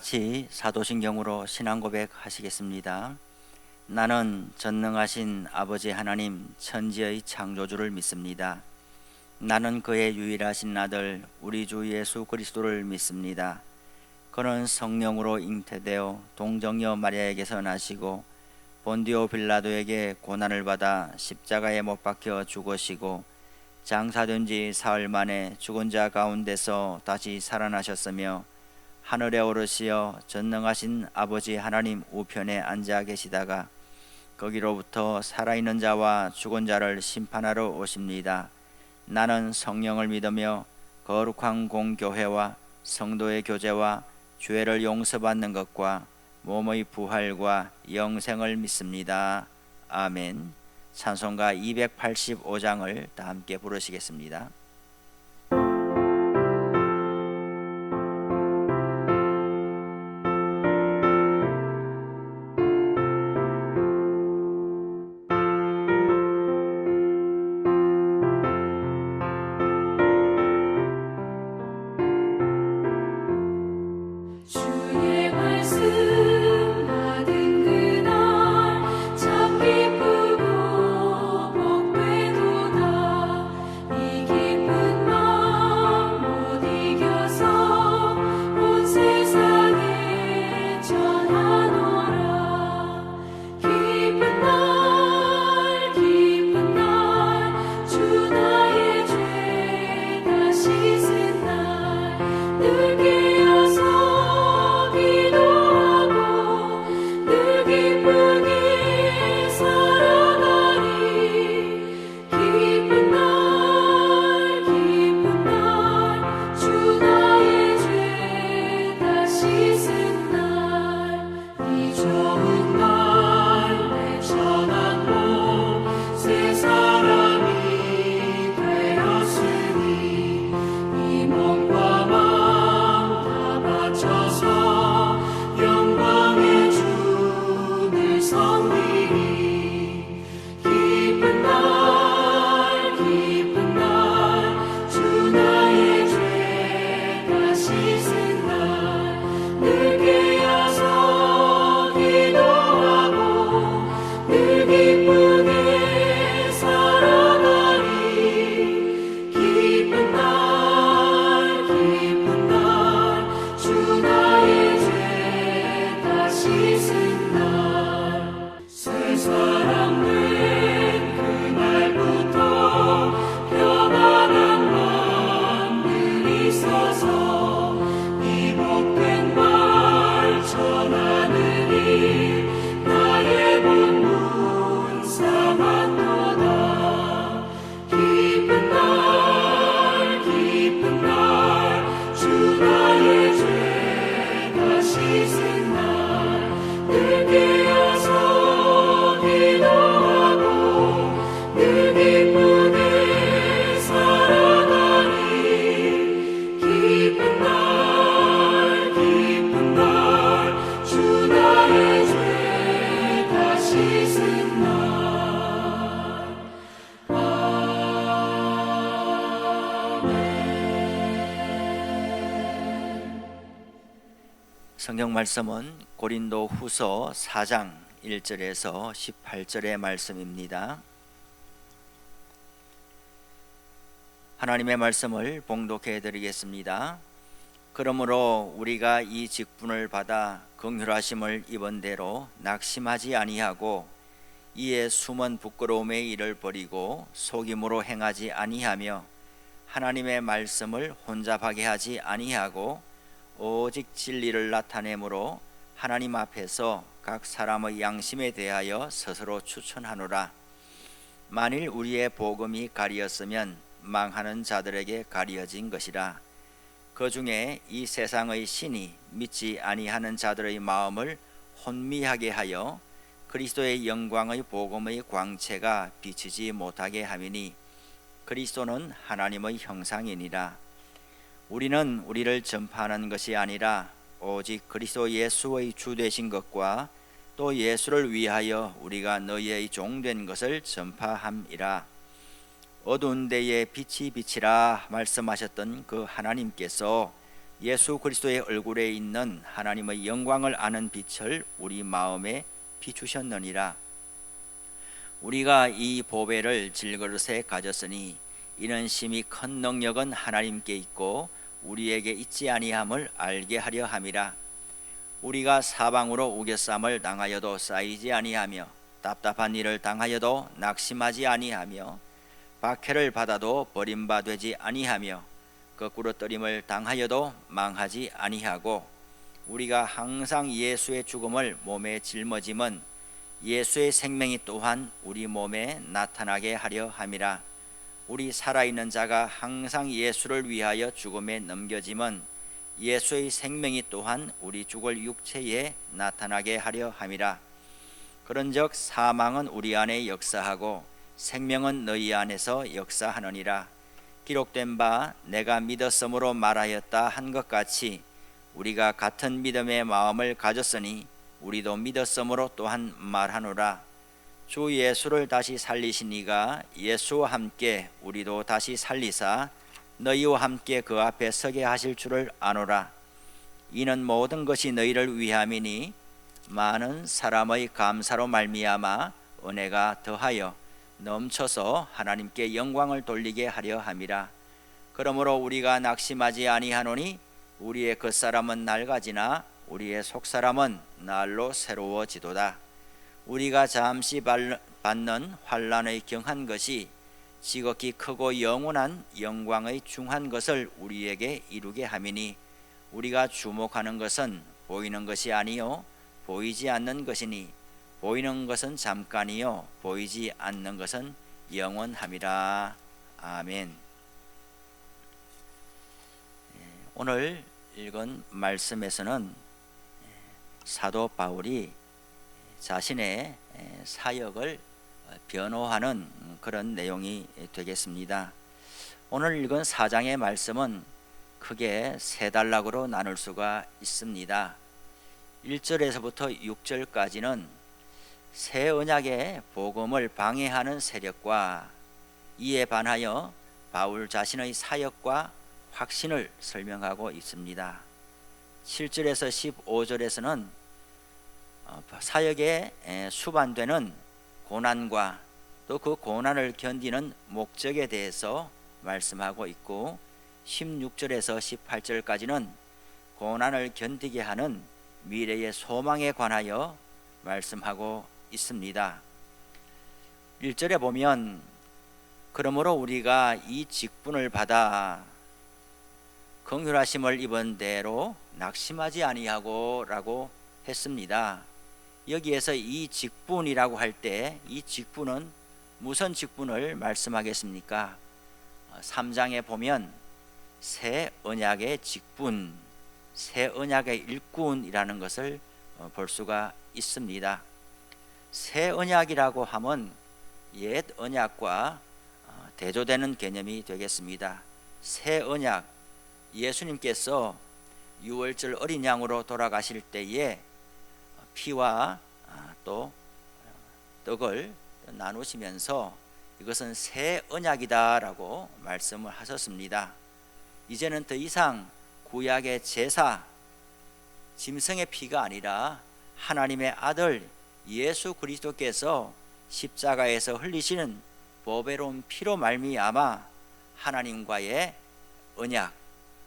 같이 사도신경으로 신앙 고백하시겠습니다. 나는 전능하신 아버지 하나님 천지의 창조주를 믿습니다. 나는 그의 유일하신 아들 우리 주 예수 그리스도를 믿습니다. 그는 성령으로 잉태되어 동정녀 마리아에게서 나시고 본디오 빌라도에게 고난을 받아 십자가에 못 박혀 죽으시고 장사된 지 사흘 만에 죽은 자 가운데서 다시 살아나셨으며 하늘에 오르시어 전능하신 아버지 하나님 우편에 앉아 계시다가 거기로부터 살아있는 자와 죽은 자를 심판하러 오십니다. 나는 성령을 믿으며 거룩한 공교회와 성도의 교제와 죄를 용서받는 것과 몸의 부활과 영생을 믿습니다. 아멘. 찬송가 285장을 다 함께 부르시겠습니다. 성경 말씀은 고린도 후서 4장 1절에서 18절의 말씀입니다. 하나님의 말씀을 봉독해 드리겠습니다. 그러므로 우리가 이 직분을 받아 긍휼하심을 입은 대로 낙심하지 아니하고 이에 숨은 부끄러움의 일을 버리고 속임으로 행하지 아니하며 하나님의 말씀을 혼잡하게 하지 아니하고 오직 진리를 나타내므로 하나님 앞에서 각 사람의 양심에 대하여 스스로 추천하노라. 만일 우리의 복음이 가리었으면 망하는 자들에게 가리어진 것이라. 그 중에 이 세상의 신이 믿지 아니하는 자들의 마음을 혼미하게 하여 그리스도의 영광의 복음의 광채가 비치지 못하게 함이니 그리스도는 하나님의 형상이니라. 우리는 우리를 전파하는 것이 아니라 오직 그리스도 예수의 주 되신 것과 또 예수를 위하여 우리가 너희의 종된 것을 전파함이라. 어두운 데에 빛이 비치라 말씀하셨던 그 하나님께서 예수 그리스도의 얼굴에 있는 하나님의 영광을 아는 빛을 우리 마음에 비추셨느니라. 우리가 이 보배를 질그릇에 가졌으니 이는 심히 큰 능력은 하나님께 있고 우리에게 있지 아니함을 알게 하려 함이라. 우리가 사방으로 우겨쌈을 당하여도 쌓이지 아니하며 답답한 일을 당하여도 낙심하지 아니하며 박해를 받아도 버림받지 아니하며 거꾸로 뜨림을 당하여도 망하지 아니하고 우리가 항상 예수의 죽음을 몸에 짊어짐은 예수의 생명이 또한 우리 몸에 나타나게 하려 함이라. 우리 살아있는 자가 항상 예수를 위하여 죽음에 넘겨짐은 예수의 생명이 또한 우리 죽을 육체에 나타나게 하려 함이라. 그런즉 사망은 우리 안에 역사하고 생명은 너희 안에서 역사하느니라. 기록된 바 내가 믿었으므로 말하였다 한 것 같이 우리가 같은 믿음의 마음을 가졌으니 우리도 믿었으므로 또한 말하노라. 주 예수를 다시 살리신 이가 예수와 함께 우리도 다시 살리사 너희와 함께 그 앞에 서게 하실 줄을 아노라. 이는 모든 것이 너희를 위함이니 많은 사람의 감사로 말미암아 은혜가 더하여 넘쳐서 하나님께 영광을 돌리게 하려 함이라. 그러므로 우리가 낙심하지 아니하노니 우리의 겉사람은 낡아지나 우리의 속사람은 날로 새로워지도다. 우리가 잠시 받는 환난의 경한 것이 지극히 크고 영원한 영광의 중한 것을 우리에게 이루게 함이니 우리가 주목하는 것은 보이는 것이 아니요 보이지 않는 것이니 보이는 것은 잠깐이요 보이지 않는 것은 영원함이라. 아멘. 오늘 읽은 말씀에서는 사도 바울이 자신의 사역을 변호하는 그런 내용이 되겠습니다. 오늘 읽은 4장의 말씀은 크게 세 단락으로 나눌 수가 있습니다. 1절에서부터 6절까지는 새 언약의 복음을 방해하는 세력과 이에 반하여 바울 자신의 사역과 확신을 설명하고 있습니다. 7절에서 15절에서는 사역에 수반되는 고난과 또 그 고난을 견디는 목적에 대해서 말씀하고 있고 16절에서 18절까지는 고난을 견디게 하는 미래의 소망에 관하여 말씀하고 있습니다. 1절에 보면 그러므로 우리가 이 직분을 받아 긍휼하심을 입은 대로 낙심하지 아니하고 라고 했습니다. 여기에서 이 직분이라고 할 때 이 직분은 무슨 직분을 말씀하겠습니까? 3장에 보면 새 언약의 직분, 새 언약의 일꾼이라는 것을 볼 수가 있습니다. 새 언약이라고 하면 옛 언약과 대조되는 개념이 되겠습니다. 새 언약, 예수님께서 유월절 어린 양으로 돌아가실 때에 피와 또 떡을 나누시면서 이것은 새 언약이다라고 말씀을 하셨습니다. 이제는 더 이상 구약의 제사, 짐승의 피가 아니라 하나님의 아들 예수 그리스도께서 십자가에서 흘리시는 보배로운 피로 말미암아 하나님과의 언약,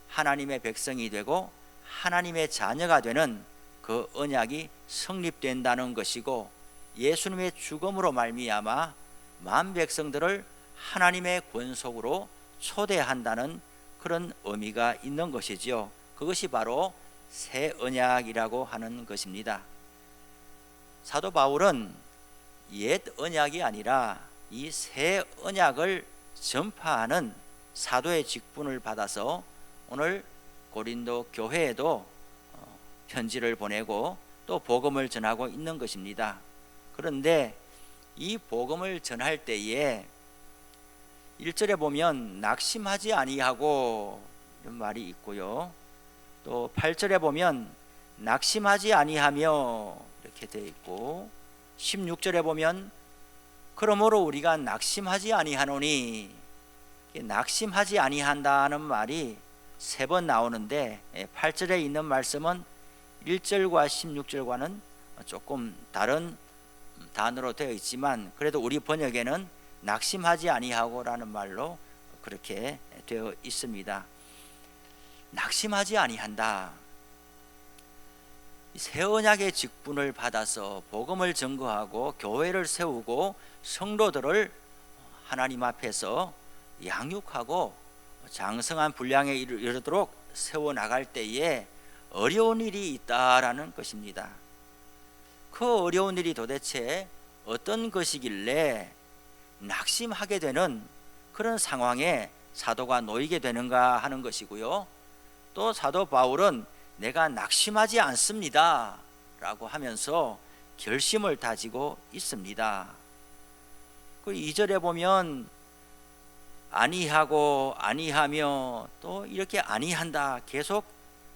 하나님의 백성이 되고 하나님의 자녀가 되는 그 언약이 성립된다는 것이고 예수님의 죽음으로 말미암아 만 백성들을 하나님의 권속으로 초대한다는 그런 의미가 있는 것이지요. 그것이 바로 새 언약이라고 하는 것입니다. 사도 바울은 옛 언약이 아니라 이 새 언약을 전파하는 사도의 직분을 받아서 오늘 고린도 교회에도 편지를 보내고 또 복음을 전하고 있는 것입니다. 그런데 이 복음을 전할 때에 1절에 보면 낙심하지 아니하고 이런 말이 있고요. 또 8절에 보면 낙심하지 아니하며 이렇게 되어 있고 16절에 보면 그러므로 우리가 낙심하지 아니하노니, 낙심하지 아니한다는 말이 3번 나오는데 8절에 있는 말씀은 1절과 16절과는 조금 다른 단어로 되어 있지만 그래도 우리 번역에는 낙심하지 아니하고라는 말로 그렇게 되어 있습니다. 낙심하지 아니한다. 새 언약의 직분을 받아서 복음을 증거하고 교회를 세우고 성도들을 하나님 앞에서 양육하고 장성한 분량에 이르도록 세워나갈 때에 어려운 일이 있다라는 것입니다. 그 어려운 일이 도대체 어떤 것이길래 낙심하게 되는 그런 상황에 사도가 놓이게 되는가 하는 것이고요. 또 사도 바울은 내가 낙심하지 않습니다 라고 하면서 결심을 다지고 있습니다. 그 2절에 보면 아니하고 아니하며 또 이렇게 아니한다, 계속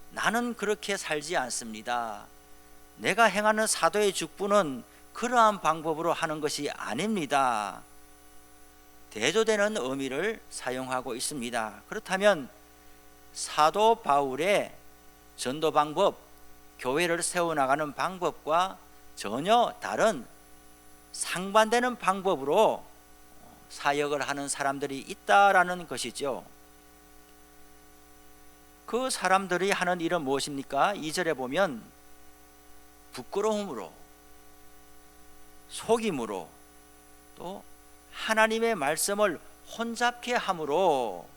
나는 그렇게 살지 않습니다. 내가 행하는 사도의 직분은 그러한 방법으로 하는 것이 아닙니다. 대조되는 의미를 사용하고 있습니다. 그렇다면 사도 바울의 전도 방법, 교회를 세워나가는 방법과 전혀 다른 상반되는 방법으로 사역을 하는 사람들이 있다라는 것이죠. 그 사람들이 하는 일은 무엇입니까? 2절에 보면 부끄러움으로, 속임으로, 또 하나님의 말씀을 혼잡케 함으로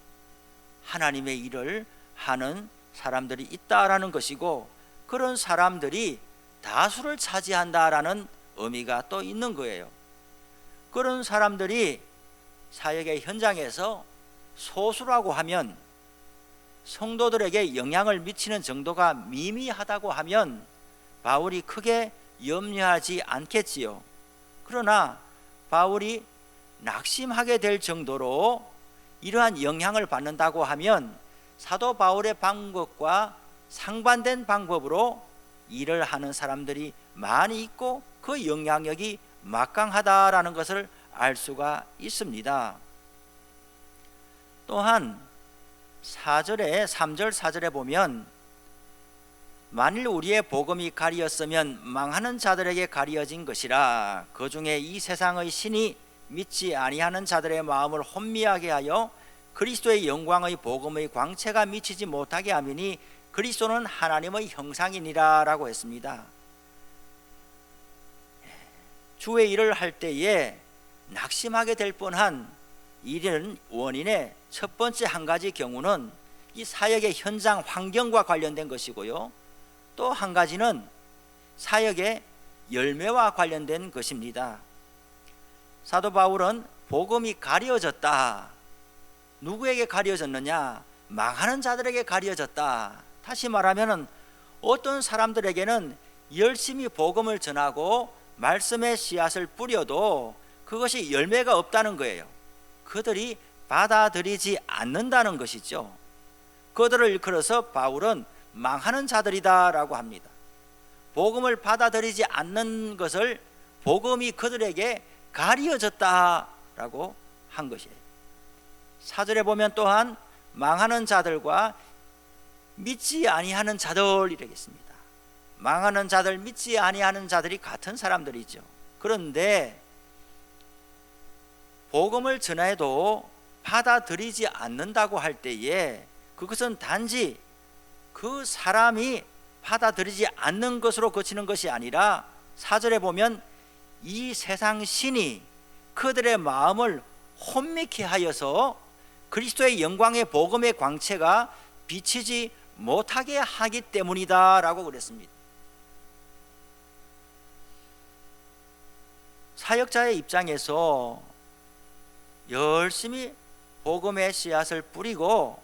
하나님의 일을 하는 사람들이 있다라는 것이고, 그런 사람들이 다수를 차지한다라는 의미가 또 있는 거예요. 그런 사람들이 사역의 현장에서 소수라고 하면, 성도들에게 영향을 미치는 정도가 미미하다고 하면 바울이 크게 염려하지 않겠지요. 그러나 바울이 낙심하게 될 정도로 이러한 영향을 받는다고 하면 사도 바울의 방법과 상반된 방법으로 일을 하는 사람들이 많이 있고 그 영향력이 막강하다라는 것을 알 수가 있습니다. 또한 3절 4절에 보면 만일 우리의 복음이 가리었으면 망하는 자들에게 가리어진 것이라, 그 중에 이 세상의 신이 믿지 아니하는 자들의 마음을 혼미하게 하여 그리스도의 영광의 복음의 광채가 미치지 못하게 하미니 그리스도는 하나님의 형상이니라 라고 했습니다. 주의 일을 할 때에 낙심하게 될 뻔한 이런 원인의 첫 번째 한 가지 경우는 이 사역의 현장 환경과 관련된 것이고요, 또 한 가지는 사역의 열매와 관련된 것입니다. 사도 바울은 복음이 가려졌다. 누구에게 가려졌느냐? 망하는 자들에게 가려졌다. 다시 말하면 어떤 사람들에게는 열심히 복음을 전하고 말씀의 씨앗을 뿌려도 그것이 열매가 없다는 거예요. 그들이 받아들이지 않는다는 것이죠. 그들을 일컬어서 바울은 망하는 자들이다 라고 합니다. 복음을 받아들이지 않는 것을 복음이 그들에게 가려졌다 라고 한 것이에요. 4절에 보면 또한 망하는 자들과 믿지 아니하는 자들 이라겠습니다. 망하는 자들, 믿지 아니하는 자들이 같은 사람들이죠. 그런데 복음을 전해도 받아들이지 않는다고 할 때에 그것은 단지 그 사람이 받아들이지 않는 것으로 그치는 것이 아니라 4절에 보면 이 세상 신이 그들의 마음을 혼미케 하여서 그리스도의 영광의 복음의 광채가 비치지 못하게 하기 때문이다 라고 그랬습니다. 사역자의 입장에서 열심히 복음의 씨앗을 뿌리고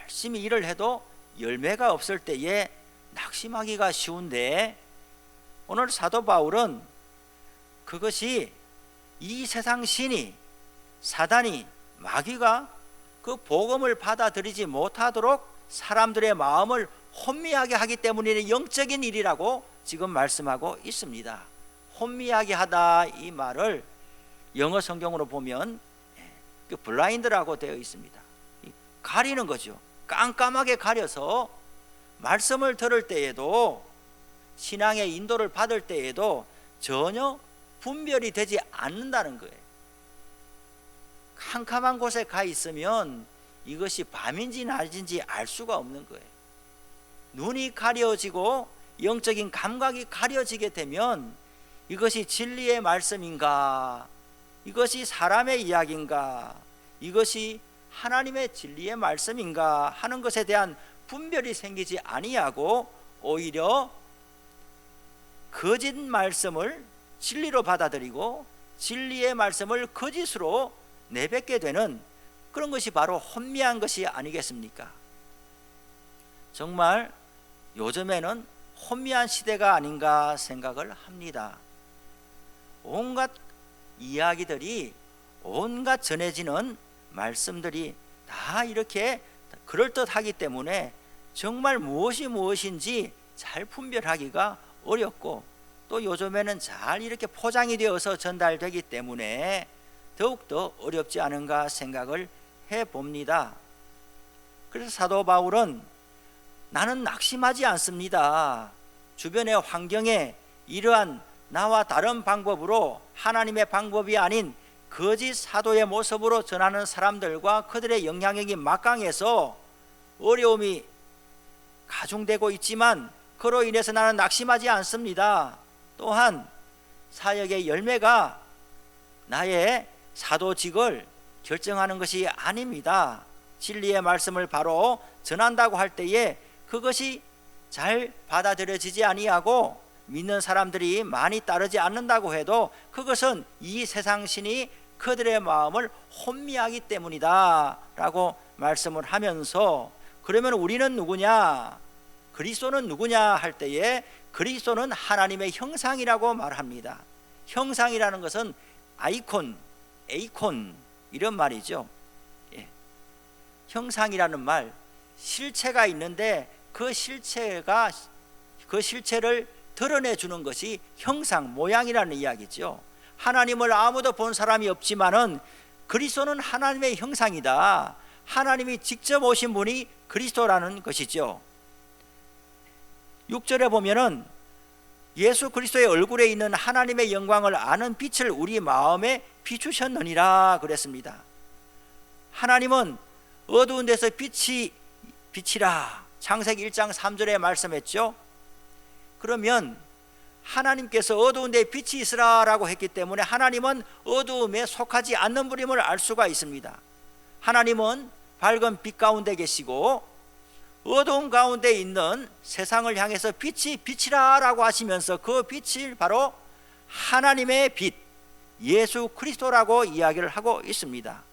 열심히 일을 해도 열매가 없을 때에 낙심하기가 쉬운데, 오늘 사도 바울은 그것이 이 세상 신이, 사단이, 마귀가 그 복음을 받아들이지 못하도록 사람들의 마음을 혼미하게 하기 때문에 영적인 일이라고 지금 말씀하고 있습니다. 혼미하게 하다, 이 말을 영어 성경으로 보면 블라인드라고 되어 있습니다. 가리는 거죠. 깜깜하게 가려서 말씀을 들을 때에도, 신앙의 인도를 받을 때에도 전혀 분별이 되지 않는다는 거예요. 캄캄한 곳에 가 있으면 이것이 밤인지 낮인지 알 수가 없는 거예요. 눈이 가려지고 영적인 감각이 가려지게 되면 이것이 진리의 말씀인가, 이것이 사람의 이야기인가, 이것이 하나님의 진리의 말씀인가 하는 것에 대한 분별이 생기지 아니하고 오히려 거짓 말씀을 진리로 받아들이고 진리의 말씀을 거짓으로 내뱉게 되는 그런 것이 바로 혼미한 것이 아니겠습니까? 정말 요즘에는 혼미한 시대가 아닌가 생각을 합니다. 온갖 이야기들이, 온갖 전해지는 말씀들이 다 이렇게 그럴듯하기 때문에 정말 무엇이 무엇인지 잘 분별하기가 어렵고, 또 요즘에는 잘 이렇게 포장이 되어서 전달되기 때문에 더욱더 어렵지 않은가 생각을 해봅니다. 그래서 사도 바울은 나는 낙심하지 않습니다. 주변의 환경에 이러한 나와 다른 방법으로, 하나님의 방법이 아닌 거짓 사도의 모습으로 전하는 사람들과 그들의 영향력이 막강해서 어려움이 가중되고 있지만 그로 인해서 나는 낙심하지 않습니다. 또한 사역의 열매가 나의 사도직을 결정하는 것이 아닙니다. 진리의 말씀을 바로 전한다고 할 때에 그것이 잘 받아들여지지 아니하고 믿는 사람들이 많이 따르지 않는다고 해도 그것은 이 세상 신이 그들의 마음을 혼미하기 때문이다 라고 말씀을 하면서, 그러면 우리는 누구냐, 그리스도는 누구냐 할 때에 그리스도는 하나님의 형상이라고 말합니다. 형상이라는 것은 아이콘, 에이콘 이런 말이죠. 형상이라는 말, 실체가 있는데 그 실체를 드러내 주는 것이 형상, 모양이라는 이야기죠. 하나님을 아무도 본 사람이 없지만은 그리스도는 하나님의 형상이다. 하나님이 직접 오신 분이 그리스도라는 것이죠. 6절에 보면은 예수 그리스도의 얼굴에 있는 하나님의 영광을 아는 빛을 우리 마음에 비추셨느니라 그랬습니다. 하나님은 어두운 데서 빛이라 창세기 1장 3절에 말씀했죠. 그러면 하나님께서 어두운 데 빛이 있으라 라고 했기 때문에 하나님은 어두움에 속하지 않는 분임을 알 수가 있습니다. 하나님은 밝은 빛 가운데 계시고 어두움 가운데 있는 세상을 향해서 빛이 빛이라 라고 하시면서 그 빛이 바로 하나님의 빛, 예수 그리스도라고 이야기를 하고 있습니다.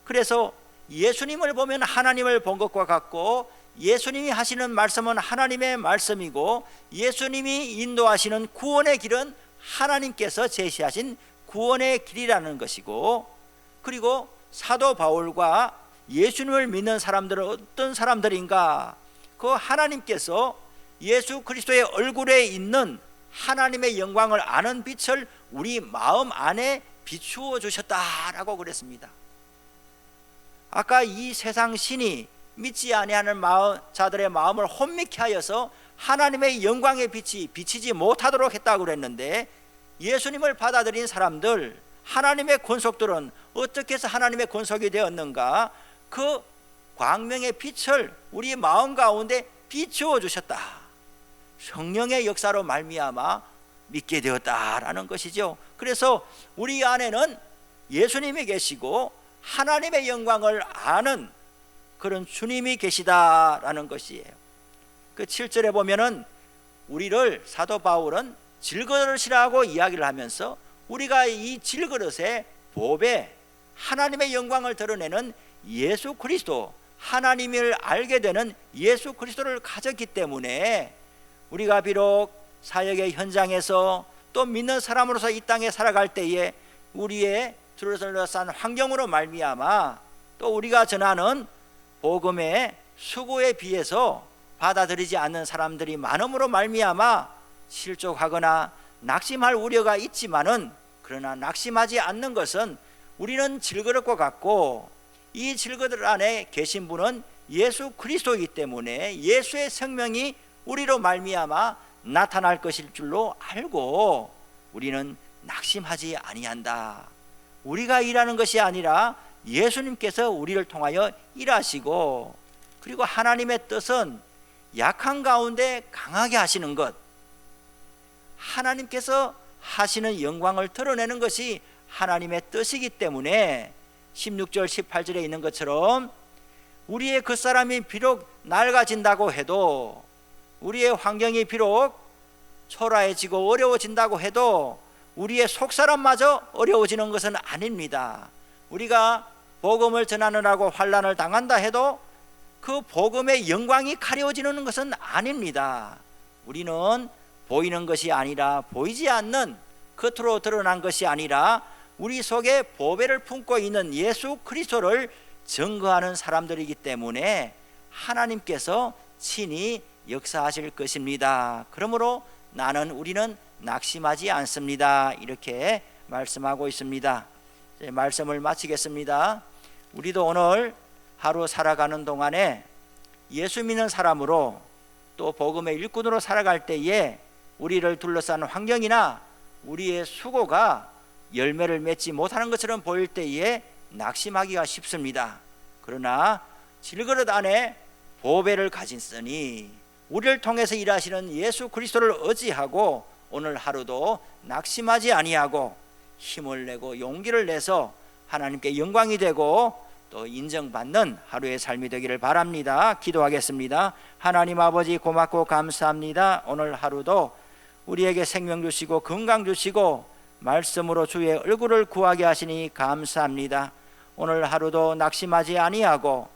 그래서 예수님을 보면 하나님을 본 것과 같고, 예수님이 하시는 말씀은 하나님의 말씀이고, 예수님이 인도하시는 구원의 길은 하나님께서 제시하신 구원의 길이라는 것이고, 그리고 사도 바울과 예수님을 믿는 사람들은 어떤 사람들인가? 그 하나님께서 예수 그리스도의 얼굴에 있는 하나님의 영광을 아는 빛을 우리 마음 안에 비추어 주셨다라고 그랬습니다. 아까 이 세상 신이 믿지 아니하는 자들의 마음을 혼미케 하여서 하나님의 영광의 빛이 비치지 못하도록 했다고 그랬는데, 예수님을 받아들인 사람들, 하나님의 권속들은 어떻게 해서 하나님의 권속이 되었는가? 그 광명의 빛을 우리 마음 가운데 비추어 주셨다. 성령의 역사로 말미암아 믿게 되었다라는 것이죠. 그래서 우리 안에는 예수님이 계시고 하나님의 영광을 아는 그런 주님이 계시다라는 것이에요. 그 7절에 보면은 우리를 사도 바울은 질그릇이라고 이야기를 하면서 우리가 이 질그릇의 보배, 하나님의 영광을 드러내는 예수 그리스도, 하나님을 알게 되는 예수 그리스도를 가졌기 때문에 우리가 비록 사역의 현장에서 또 믿는 사람으로서 이 땅에 살아갈 때에 우리의 둘러싼 환경으로 말미암아 또 우리가 전하는 복음의 수고에 비해서 받아들이지 않는 사람들이 많음으로 말미암아 실족하거나 낙심할 우려가 있지만은, 그러나 낙심하지 않는 것은 우리는 질그릇과 같고 이 질그릇 안에 계신 분은 예수 그리스도이기 때문에 예수의 생명이 우리로 말미암아 나타날 것일 줄로 알고 우리는 낙심하지 아니한다. 우리가 일하는 것이 아니라 예수님께서 우리를 통하여 일하시고, 그리고 하나님의 뜻은 약한 가운데 강하게 하시는 것, 하나님께서 하시는 영광을 드러내는 것이 하나님의 뜻이기 때문에 16절 18절에 있는 것처럼 우리의 겉사람이 비록 낡아진다고 해도, 우리의 환경이 비록 초라해지고 어려워진다고 해도 우리의 속사람마저 어려워지는 것은 아닙니다. 우리가 복음을 전하느라고 환난을 당한다 해도 그 복음의 영광이 가려워지는 것은 아닙니다. 우리는 보이는 것이 아니라, 보이지 않는, 겉으로 드러난 것이 아니라 우리 속에 보배를 품고 있는 예수 그리스도를 증거하는 사람들이기 때문에 하나님께서 친히 역사하실 것입니다. 그러므로 우리는 낙심하지 않습니다. 이렇게 말씀하고 있습니다. 말씀을 마치겠습니다. 우리도 오늘 하루 살아가는 동안에 예수 믿는 사람으로, 또 복음의 일꾼으로 살아갈 때에 우리를 둘러싼 환경이나 우리의 수고가 열매를 맺지 못하는 것처럼 보일 때에 낙심하기가 쉽습니다. 그러나 질그릇 안에 보배를 가졌으니 우리를 통해서 일하시는 예수 그리스도를 의지하고 오늘 하루도 낙심하지 아니하고 힘을 내고 용기를 내서 하나님께 영광이 되고 또 인정받는 하루의 삶이 되기를 바랍니다. 기도하겠습니다. 하나님 아버지, 고맙고 감사합니다. 오늘 하루도 우리에게 생명 주시고 건강 주시고 말씀으로 주의 얼굴을 구하게 하시니 감사합니다. 오늘 하루도 낙심하지 아니하고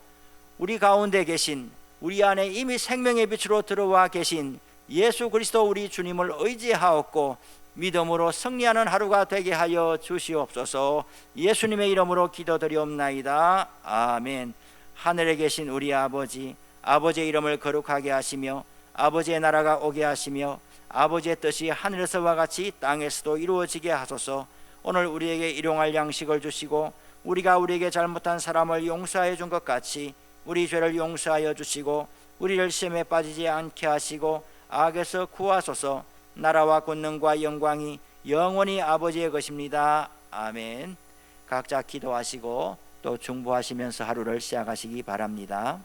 우리 가운데 계신, 우리 안에 이미 생명의 빛으로 들어와 계신 예수 그리스도 우리 주님을 의지하옵고 믿음으로 승리하는 하루가 되게 하여 주시옵소서. 예수님의 이름으로 기도드리옵나이다. 아멘. 하늘에 계신 우리 아버지, 아버지의 이름을 거룩하게 하시며 아버지의 나라가 오게 하시며 아버지의 뜻이 하늘에서와 같이 땅에서도 이루어지게 하소서. 오늘 우리에게 일용할 양식을 주시고 우리가 우리에게 잘못한 사람을 용서해 준 것 같이 우리 죄를 용서하여 주시고 우리를 시험에 빠지지 않게 하시고 악에서 구하소서. 나라와 권능과 영광이 영원히 아버지의 것입니다. 아멘. 각자 기도하시고 또 중보하시면서 하루를 시작하시기 바랍니다.